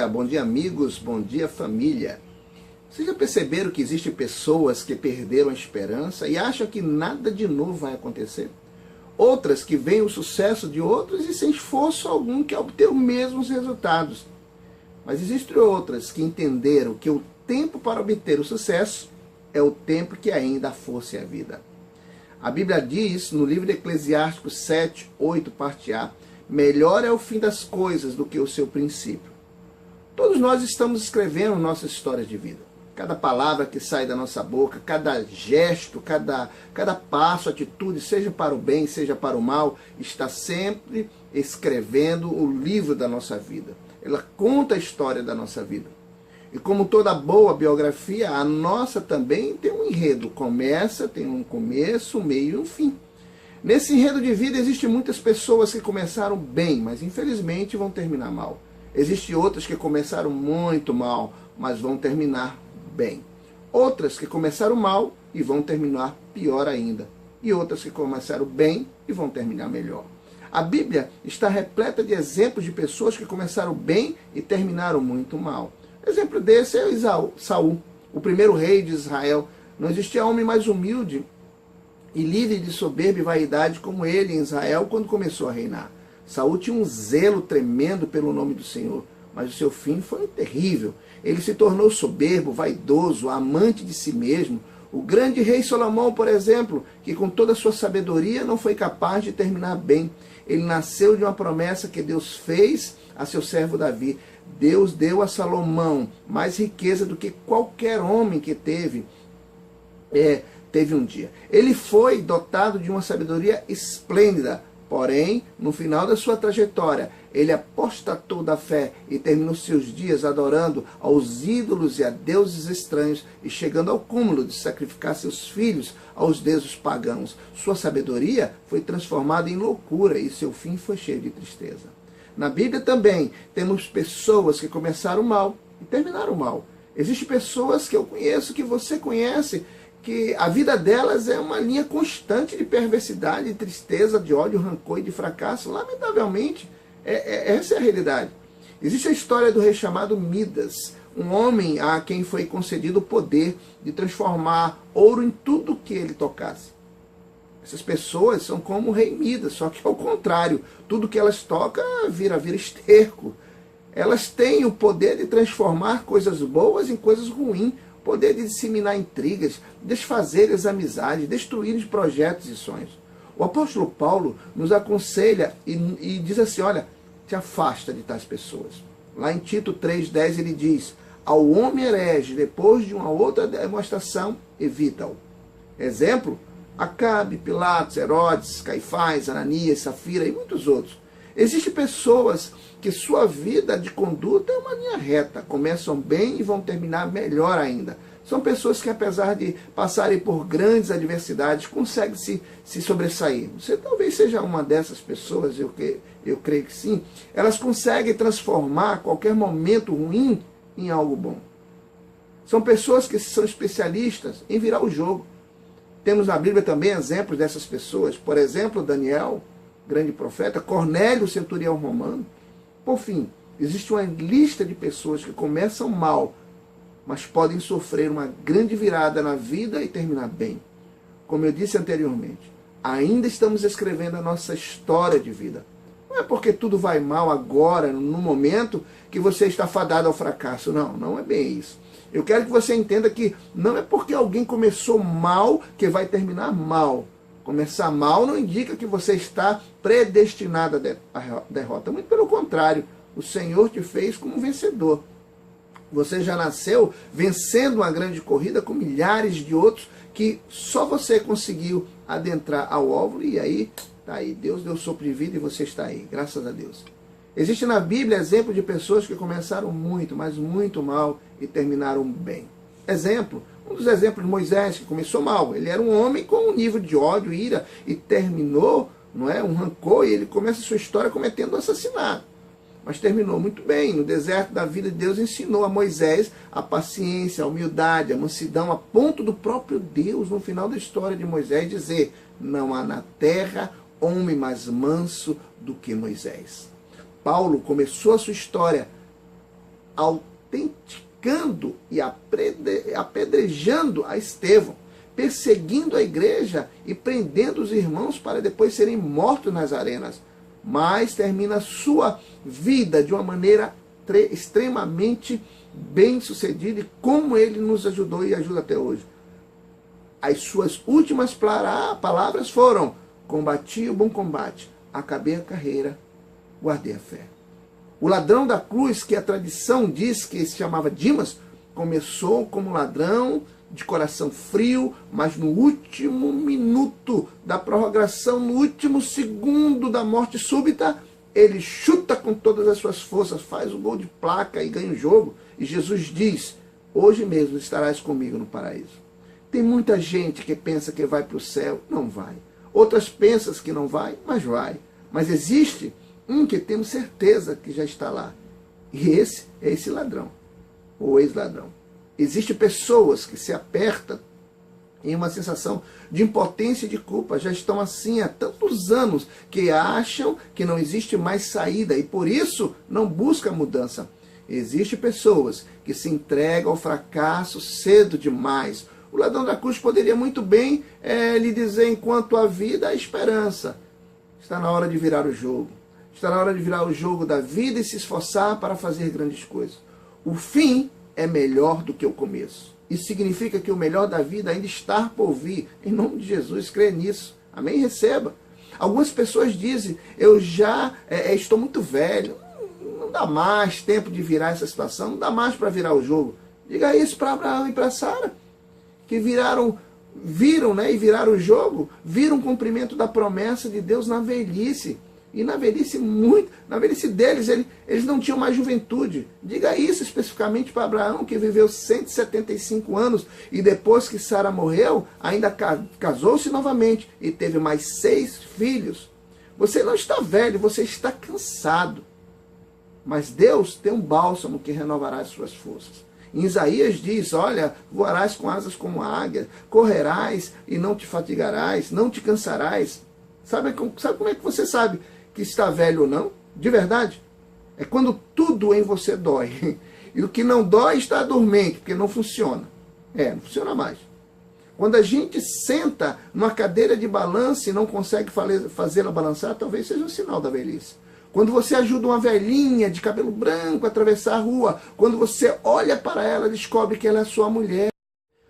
Bom dia amigos, bom dia família. Vocês já perceberam que existem pessoas que perderam a esperança e acham que nada de novo vai acontecer? Outras que veem o sucesso de outros e sem esforço algum quer obter os mesmos resultados. Mas existem outras que entenderam que o tempo para obter o sucesso é o tempo que ainda há força e a vida. A Bíblia diz no livro de Eclesiásticos 7, 8, parte A, melhor é o fim das coisas do que o seu princípio. Todos nós estamos escrevendo nossas histórias de vida. Cada palavra que sai da nossa boca, cada gesto, cada passo, atitude, seja para o bem, seja para o mal, está sempre escrevendo o livro da nossa vida. Ela conta a história da nossa vida. E como toda boa biografia, a nossa também tem um enredo. Tem um começo, um meio e um fim. Nesse enredo de vida existem muitas pessoas que começaram bem, mas infelizmente vão terminar mal. Existem outras que começaram muito mal, mas vão terminar bem. Outras que começaram mal e vão terminar pior ainda. E outras que começaram bem e vão terminar melhor. A Bíblia está repleta de exemplos de pessoas que começaram bem e terminaram muito mal. Exemplo desse é Saul, o primeiro rei de Israel. Não existia homem mais humilde e livre de soberba e vaidade como ele em Israel quando começou a reinar. Saul tinha um zelo tremendo pelo nome do Senhor, mas o seu fim foi terrível. Ele se tornou soberbo, vaidoso, amante de si mesmo. O grande rei Salomão, por exemplo, que com toda a sua sabedoria não foi capaz de terminar bem. Ele nasceu de uma promessa que Deus fez a seu servo Davi. Deus deu a Salomão mais riqueza do que qualquer homem que teve um dia. Ele foi dotado de uma sabedoria esplêndida. Porém, no final da sua trajetória, ele apostatou da fé e terminou seus dias adorando aos ídolos e a deuses estranhos e chegando ao cúmulo de sacrificar seus filhos aos deuses pagãos. Sua sabedoria foi transformada em loucura e seu fim foi cheio de tristeza. Na Bíblia também temos pessoas que começaram mal e terminaram mal. Existem pessoas que eu conheço, que você conhece, que a vida delas é uma linha constante de perversidade, de tristeza, de ódio, rancor e de fracasso. Lamentavelmente, essa é a realidade. Existe a história do rei chamado Midas, um homem a quem foi concedido o poder de transformar ouro em tudo que ele tocasse. Essas pessoas são como o rei Midas, só que ao contrário, tudo que elas tocam vira esterco. Elas têm o poder de transformar coisas boas em coisas ruins, poder de disseminar intrigas, desfazer as amizades, destruir os projetos e sonhos. O apóstolo Paulo nos aconselha e diz assim, olha, te afasta de tais pessoas. Lá em Tito 3,10 ele diz, ao homem herege, depois de uma outra demonstração, evita-o. Exemplo, Acabe, Pilatos, Herodes, Caifás, Ananias, Safira e muitos outros. Existem pessoas que sua vida de conduta é uma linha reta, começam bem e vão terminar melhor ainda. São pessoas que, apesar de passarem por grandes adversidades, conseguem se sobressair. Você talvez seja uma dessas pessoas, eu creio que sim. Elas conseguem transformar qualquer momento ruim em algo bom. São pessoas que são especialistas em virar o jogo. Temos na Bíblia também exemplos dessas pessoas. Por exemplo, Daniel, grande profeta, Cornélio, centurião romano. Por fim, existe uma lista de pessoas que começam mal, mas podem sofrer uma grande virada na vida e terminar bem. Como eu disse anteriormente, ainda estamos escrevendo a nossa história de vida. Não é porque tudo vai mal agora, no momento, que você está fadado ao fracasso. Não, não é bem isso. Eu quero que você entenda que não é porque alguém começou mal que vai terminar mal. Começar mal não indica que você está predestinado à derrota. Muito pelo contrário, o Senhor te fez como vencedor. Você já nasceu vencendo uma grande corrida com milhares de outros que só você conseguiu adentrar ao alvo e aí, tá aí, Deus deu sopro de vida e você está aí, graças a Deus. Existe na Bíblia exemplo de pessoas que começaram muito, mas muito mal e terminaram bem. Exemplo, um dos exemplos de Moisés, que começou mal. Ele era um homem com um nível de ódio, ira, e terminou, não é, um rancor, e ele começa a sua história cometendo um assassinato. mas terminou muito bem. No deserto da vida, Deus ensinou a Moisés a paciência, a humildade, a mansidão, a ponto do próprio Deus, no final da história de Moisés, dizer: não há na terra homem mais manso do que Moisés. Paulo começou a sua história autenticando e apedrejando a Estevão, perseguindo a igreja e prendendo os irmãos para depois serem mortos nas arenas. Mas termina a sua vida de uma maneira extremamente bem-sucedida, e como ele nos ajudou e ajuda até hoje. As suas últimas palavras foram: combati o bom combate, acabei a carreira, guardei a fé. O ladrão da cruz, que a tradição diz que se chamava Dimas, começou como ladrão de coração frio, mas no último minuto da prorrogação, no último segundo da morte súbita, ele chuta com todas as suas forças, faz o gol de placa e ganha o jogo. E Jesus diz: hoje mesmo estarás comigo no paraíso. Tem muita gente que pensa que vai para o céu, não vai. Outras pensam que não vai, mas vai. Mas existe um que temos certeza que já está lá. E esse é esse ladrão, ou ex-ladrão. Existem pessoas que se apertam em uma sensação de impotência e de culpa. Já estão assim há tantos anos que acham que não existe mais saída e por isso não buscam mudança. Existem pessoas que se entregam ao fracasso cedo demais. O ladrão da cruz poderia muito bem lhe dizer: enquanto há vida, há esperança. Está na hora de virar o jogo. Está na hora de virar o jogo da vida e se esforçar para fazer grandes coisas. O fim é melhor do que o começo. Isso significa que o melhor da vida ainda está por vir. Em nome de Jesus, crê nisso. Amém? Receba. Algumas pessoas dizem: eu já estou muito velho. Não dá mais tempo de virar essa situação. Não dá mais para virar o jogo. Diga isso para Abraão e para Sara, que viram e viraram o jogo. Viram o cumprimento da promessa de Deus na velhice. E na velhice deles, eles não tinham mais juventude. Diga isso especificamente para Abraão, que viveu 175 anos e depois que Sara morreu, ainda casou-se novamente e teve mais 6 filhos. Você não está velho, você está cansado. Mas Deus tem um bálsamo que renovará as suas forças. Em Isaías diz: olha, voarás com asas como a águia, correrás e não te fatigarás, não te cansarás. Sabe como é que você sabe que está velho ou não? De verdade. É quando tudo em você dói. E o que não dói está dormente, porque não funciona. Não funciona mais. Quando a gente senta numa cadeira de balanço e não consegue fazê-la balançar, talvez seja um sinal da velhice. Quando você ajuda uma velhinha de cabelo branco a atravessar a rua, quando você olha para ela, descobre que ela é sua mulher.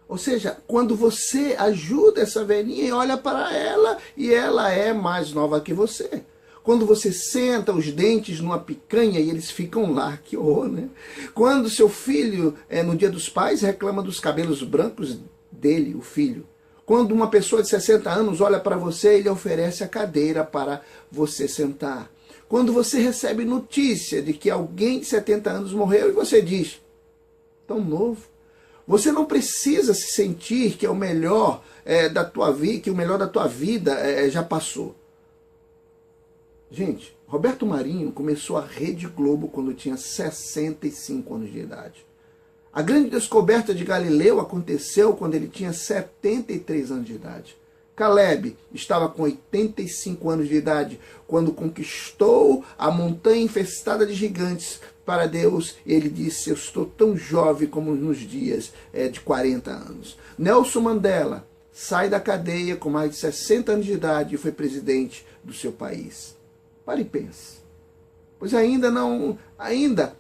Ou seja, quando você ajuda essa velhinha e olha para ela e ela é mais nova que você. Quando você senta os dentes numa picanha e eles ficam lá, que horror, né? Quando seu filho, no Dia dos Pais, reclama dos cabelos brancos dele, o filho. Quando uma pessoa de 60 anos olha para você e lhe oferece a cadeira para você sentar. Quando você recebe notícia de que alguém de 70 anos morreu e você diz: tão novo. Você não precisa se sentir que é o melhor da tua vida, que o melhor da tua vida já passou. Gente, Roberto Marinho começou a Rede Globo quando tinha 65 anos de idade. A grande descoberta de Galileu aconteceu quando ele tinha 73 anos de idade. Caleb estava com 85 anos de idade quando conquistou a montanha infestada de gigantes para Deus. Ele disse: eu estou tão jovem como nos dias de 40 anos. Nelson Mandela sai da cadeia com mais de 60 anos de idade e foi presidente do seu país. Pare e pense. Pois ainda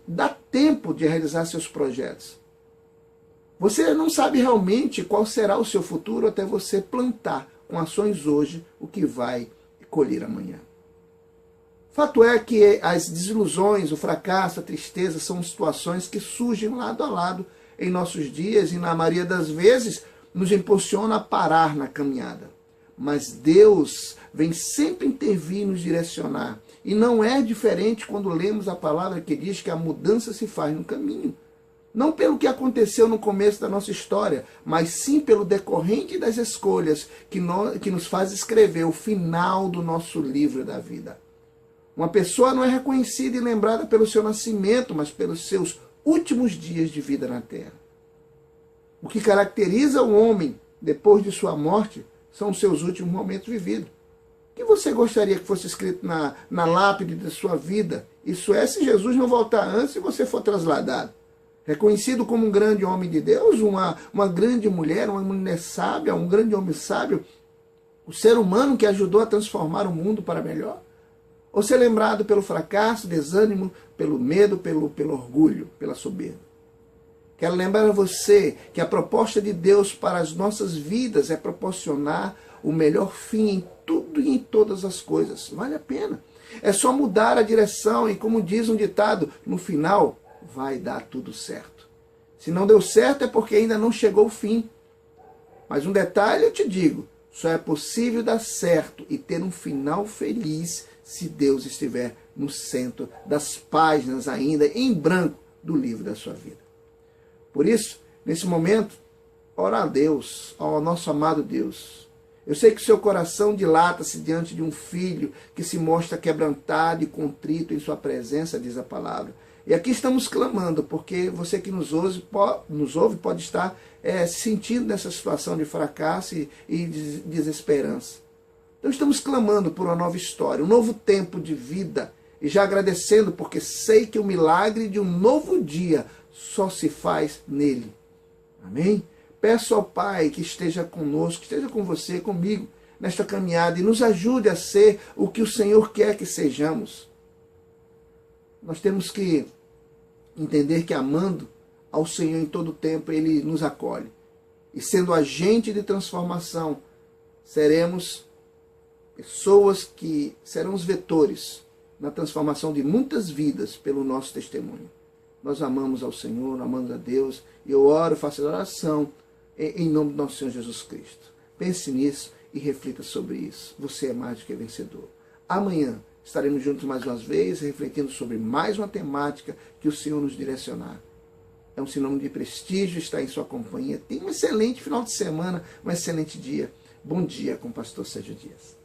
dá tempo de realizar seus projetos. Você não sabe realmente qual será o seu futuro até você plantar com ações hoje o que vai colher amanhã. Fato é que as desilusões, o fracasso, a tristeza são situações que surgem lado a lado em nossos dias e na maioria das vezes nos impulsiona a parar na caminhada. Mas Deus vem sempre intervir e nos direcionar. E não é diferente quando lemos a palavra que diz que a mudança se faz no caminho. Não pelo que aconteceu no começo da nossa história, mas sim pelo decorrente das escolhas que nos faz escrever o final do nosso livro da vida. Uma pessoa não é reconhecida e lembrada pelo seu nascimento, mas pelos seus últimos dias de vida na terra. O que caracteriza o homem depois de sua morte são os seus últimos momentos vividos. O que você gostaria que fosse escrito na lápide da sua vida? Isso é, se Jesus não voltar antes e você for trasladado. Reconhecido como um grande homem de Deus, uma grande mulher, uma mulher sábia, um grande homem sábio, o ser humano que ajudou a transformar o mundo para melhor? Ou ser lembrado pelo fracasso, desânimo, pelo medo, pelo orgulho, pela soberba? Quero lembrar a você que a proposta de Deus para as nossas vidas é proporcionar o melhor fim em tudo e em todas as coisas. Vale a pena. É só mudar a direção e, como diz um ditado, no final vai dar tudo certo. Se não deu certo é porque ainda não chegou o fim. Mas um detalhe eu te digo, só é possível dar certo e ter um final feliz se Deus estiver no centro das páginas ainda em branco do livro da sua vida. Por isso, nesse momento, ora a Deus, ao nosso amado Deus. Eu sei que o seu coração dilata-se diante de um filho que se mostra quebrantado e contrito em sua presença, diz a palavra. E aqui estamos clamando, porque você que nos ouve pode estar se sentindo nessa situação de fracasso e desesperança. Então estamos clamando por uma nova história, um novo tempo de vida, e já agradecendo porque sei que o milagre de um novo dia só se faz nele. Amém? Peço ao Pai que esteja conosco, que esteja com você, comigo, nesta caminhada, e nos ajude a ser o que o Senhor quer que sejamos. Nós temos que entender que amando ao Senhor em todo tempo, Ele nos acolhe. E sendo agente de transformação, seremos pessoas que serão os vetores na transformação de muitas vidas pelo nosso testemunho. Nós amamos ao Senhor, amamos a Deus, e eu oro, faço a oração em nome do nosso Senhor Jesus Cristo. Pense nisso e reflita sobre isso. Você é mais do que vencedor. Amanhã estaremos juntos mais uma vez, refletindo sobre mais uma temática que o Senhor nos direcionar. É um sinônimo de prestígio estar em sua companhia. Tenha um excelente final de semana, um excelente dia. Bom dia com o pastor Sérgio Dias.